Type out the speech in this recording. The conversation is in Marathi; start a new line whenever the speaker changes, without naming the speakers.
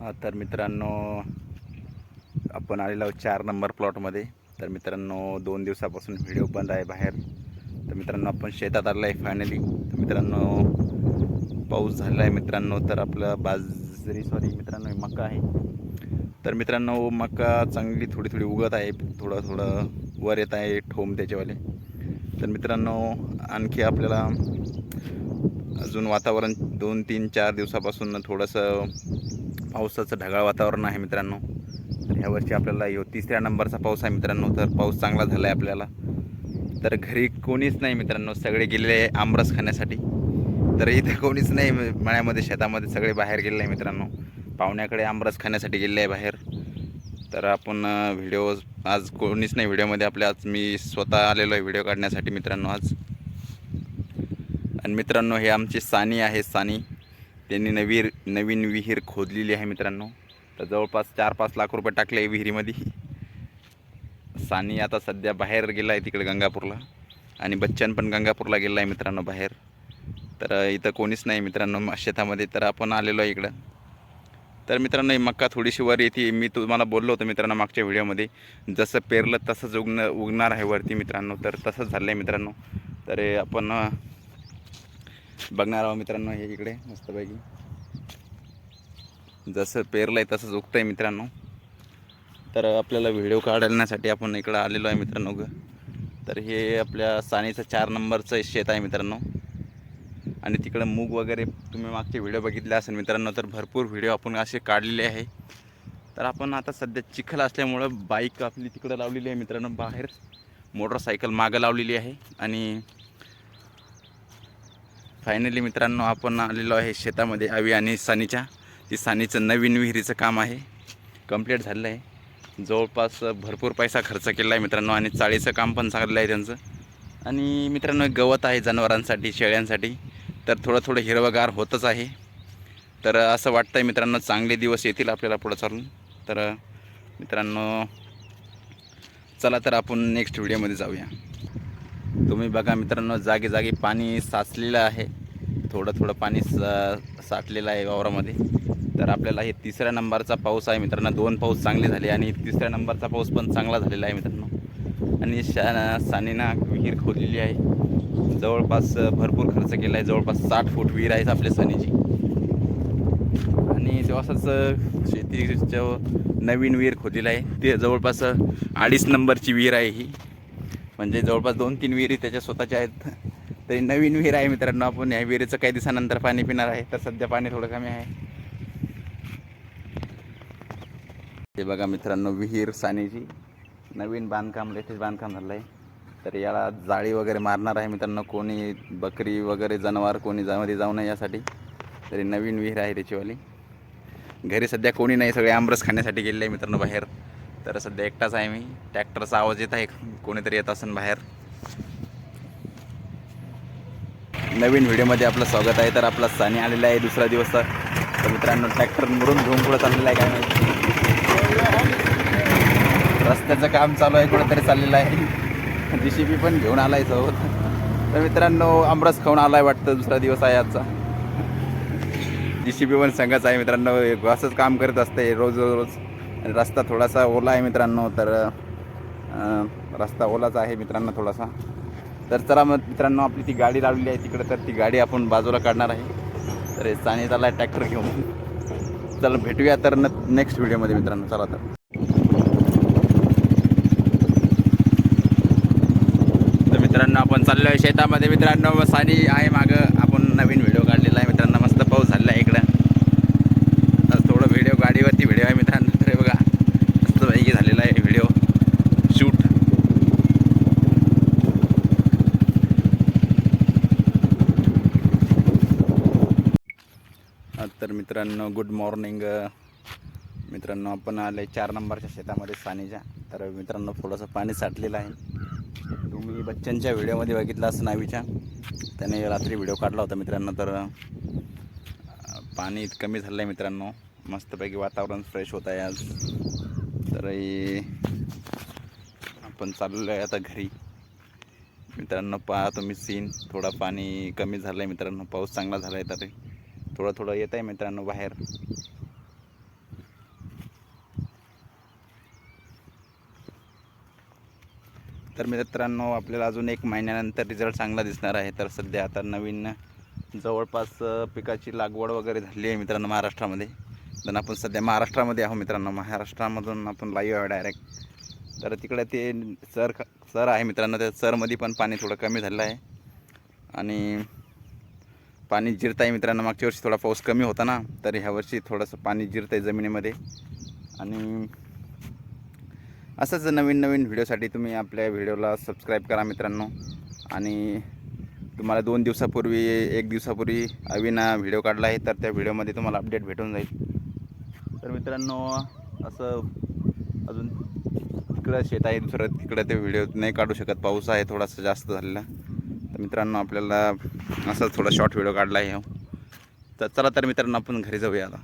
तर मित्रांनो, आपण आलेलो आहोत 4 नंबर प्लॉटमध्ये. तर मित्रांनो, 2 दिवसापासून व्हिडिओ बंद आहे बाहेर. तर मित्रांनो, आपण शेतात आलो आहे फायनली. तर मित्रांनो, पाऊस झाला आहे मित्रांनो. तर आपलं मित्रांनो मका आहे. तर मित्रांनो, मका चांगली थोडी थोडी उगत आहे, थोडं थोडं वर येत आहे ठोम त्याच्यावाले. तर मित्रांनो, आणखी आपल्याला अजून वातावरण 2-3-4 दिवसापासून थोडंसं पावसाचं ढगाळ वातावरण आहे मित्रांनो. तर ह्यावर्षी आपल्याला तिसऱ्या नंबरचा पाऊस आहे मित्रांनो. तर पाऊस चांगला झाला आहे आपल्याला. तर घरी कोणीच नाही मित्रांनो, सगळे गेलेले आहे आमरस खाण्यासाठी. तर इथे कोणीच नाही मळ्यामध्ये, शेतामध्ये सगळे बाहेर गेलेले आहे मित्रांनो. पाहुण्याकडे आमरस खाण्यासाठी गेलेले आहे बाहेर. तर आपण व्हिडिओ आज कोणीच नाही व्हिडिओमध्ये आपल्या. आज मी स्वतः आलेलो आहे व्हिडिओ काढण्यासाठी मित्रांनो आज. आणि मित्रांनो, हे आमचे सानी आहे. सानी त्यांनी नवीन विहीर खोदलेली आहे मित्रांनो. तर जवळपास 4-5 लाख रुपये टाकले आहे विहिरीमध्ये. सानी आता सध्या बाहेर गेला आहे तिकडे गंगापूरला, आणि बच्चन पण गंगापूरला गेला आहे मित्रांनो बाहेर. तर इथं कोणीच नाही मित्रांनो शेतामध्ये. तर आपण आलेलो आहे इकडं. तर मित्रांनो, ही मक्का थोडीशी वर येते. मी तुम्हाला बोललो होतो मित्रांनो मागच्या व्हिडिओमध्ये, जसं पेरलं तसंच उगणार आहे वरती मित्रांनो. तर तसंच झालं आहे मित्रांनो. तर आपण बघणार आहोत मित्रांनो. हे इकडे मस्तपैकी जसं पेरलं आहे तसंच उगतं आहे मित्रांनो. तर आपल्याला व्हिडिओ काढण्यासाठी आपण इकडं आलेलो आहे मित्रांनो. तर हे आपल्या सानीचं 4 नंबरचं शेत आहे मित्रांनो. आणि तिकडं मूग वगैरे तुम्ही मागचे व्हिडिओ बघितले असेल मित्रांनो. तर भरपूर व्हिडिओ आपण असे काढलेले आहे. तर आपण आता सध्या चिखल असल्यामुळं बाईक आपली तिकडं लावलेली आहे मित्रांनो बाहेर. मोटरसायकल मागं लावलेली आहे. आणि फायनली मित्रांनो, आपण आलेलो आहे शेतामध्ये आवी आणि सानीच्या. ती सानीचं नवीन विहिरीचं काम आहे, कंप्लीट झालेलं आहे. जवळपास भरपूर पैसा खर्च केला आहे मित्रांनो. आणि चाळीचं काम पण चाललं आहे त्यांचं. आणि मित्रांनो, गवत आहे जनावरांसाठी, शेळ्यांसाठी. तर थोडं हिरवगार होतच आहे. तर असं वाटतं आहे मित्रांनो, चांगले दिवस येतील आपल्याला पुढं चालून. तर मित्रांनो, चला तर आपण नेक्स्ट व्हिडिओमध्ये जाऊया. तुम्ही बघा मित्रांनो, जागी जागी पाणी साचलेलं आहे. थोडं पाणी साठलेलं आहे वावरामध्ये. तर आपल्याला हे 3ऱ्या नंबरचा पाऊस आहे मित्रांनो. 2 पाऊस चांगले झाले आणि 3ऱ्या नंबरचा पाऊस पण चांगला झालेला आहे मित्रांनो. आणि सानीनं विहीर खोदलेली आहे. जवळपास भरपूर खर्च केला आहे. जवळपास 60 फूट विहीर आहे आपल्या सानीची. आणि तेव्हाच शेतीचं नवीन विहीर खोदलेलं आहे. ते जवळपास 2.5 नंबरची विहीर आहे ही. म्हणजे जवळपास 2-3 विहिरी त्याच्या स्वतःच्या आहेत. तरी नवीन विहीर आहे मित्रांनो. आपण या विहिरीचं काही दिवसानंतर पाणी पिणार आहे. तर सध्या पाणी थोडं कमी आहे. हे बघा मित्रांनो, विहीर सानीची नवीन बांधकाम, लेटेस्ट बांधकाम झालं आहे. तर याला जाळी वगैरे मारणार आहे मित्रांनो. कोणी बकरी वगैरे जनावर कोणी मध्ये जाऊ नये यासाठी. तरी नवीन विहीर आहे त्याचीवाली. घरी सध्या कोणी नाही, सगळे आमरस खाण्यासाठी गेले आहे मित्रांनो बाहेर. तर सध्या एकटाच आहे मी. ट्रॅक्टरचा आवाज येत आहे, कोणीतरी येत असेल बाहेर. नवीन व्हिडिओमध्ये आपलं स्वागत आहे. तर आपला सानी आलेला आहे 2रा दिवस. तर मित्रांनो, ट्रॅक्टर मुरून घेऊन पुढे चाललेला आहे. काय माहिती, रस्त्याचं काम चालू आहे, कुठेतरी चाललेलं आहे. JCB पण घेऊन आलाय सोबत. तर मित्रांनो, आमरस खाऊन आलाय वाटतं. 2रा दिवस आहे आजचा. JCB पण संघच आहे मित्रांनो. असंच काम करत असते रोज. आणि रस्ता थोडासा ओला आहे मित्रांनो. तर रस्ता ओलाच आहे मित्रांनो थोडासा. तर चला मग मित्रांनो, आपली ती गाडी लावलेली आहे तिकडे. तर ती गाडी आपण बाजूला काढणार आहे. तर सानी चालला आहे ट्रॅक्टर घेऊन. चला भेटूया तर नेक्स्ट व्हिडिओमध्ये मित्रांनो. चला तर मित्रांनो, आपण चाललो आहे शेतामध्ये मित्रांनो. सानी आहे मागं. आपण नवीन व्हिडिओ काढलेला आहे मित्रांनो. मस्त पाऊस झालेला आहे इकडं. थोडं व्हिडिओ गाडीवरती व्हिडिओ आहे मित्रांनो. तर बघा, मस्त पैकी झालेला आहे व्हिडिओ शूट. तर मित्रांनो, गुड मॉर्निंग मित्रांनो. आपण आले 4 नंबरच्या शेतामध्ये सानीच्या. तर मित्रांनो, थोडंसं पाणी साठलेलं आहे. तुम्ही बच्चनच्या व्हिडिओमध्ये बघितलं असं नावीच्या, त्याने रात्री व्हिडिओ काढला होता मित्रांनो. तर पाणी कमी झालं आहे मित्रांनो. मस्तपैकी वातावरण फ्रेश होत आहे आज. तर आपण चाललो आहे आता घरी मित्रांनो. पहा तुम्ही सीन. थोडा पाणी कमी झालं आहे मित्रांनो. पाऊस चांगला झाला आहे. तर थोडं येत आहे मित्रांनो बाहेर. तर मित्रांनो आपल्याला अजून 1 महिन्यानंतर रिझल्ट चांगला दिसणार आहे. तर सध्या आता नवीन जवळपास पिकाची लागवड वगैरे झाली आहे मित्रांनो महाराष्ट्रामध्ये. तर आपण सध्या महाराष्ट्रामध्ये आहोत मित्रांनो. महाराष्ट्रामधून आपण लाईव्ह आहे डायरेक्ट. तर तिकडे ते सर आहे मित्रांनो. त्या सरमध्ये पण पाणी थोडं कमी झालं आहे आणि पाणी जिरत आहे मित्रांनो. मागच्या वर्षी थोडा पाऊस कमी होता ना, तर ह्या वर्षी थोडंसं पाणी जिरत आहे जमिनीमध्ये. आणि असंच नवीन व्हिडिओसाठी तुम्ही आपल्या व्हिडिओला सबस्क्राईब करा मित्रांनो. आणि तुम्हाला 2 दिवसापूर्वी 1 दिवसापूर्वी अविना व्हिडिओ काढला आहे, तर त्या व्हिडिओमध्ये तुम्हाला अपडेट भेटून जाईल. तर मित्रांनो असं अजून तिकडं शेत आहे दुसरं, तिकडं ते व्हिडिओ नाही काढू शकत, पाऊस आहे थोडासा जास्त झालेला. तर मित्रांनो आपल्याला असं थोडा शॉर्ट व्हिडिओ काढला आहे. तर चला तर मित्रांनो आपण घरी जाऊया आता.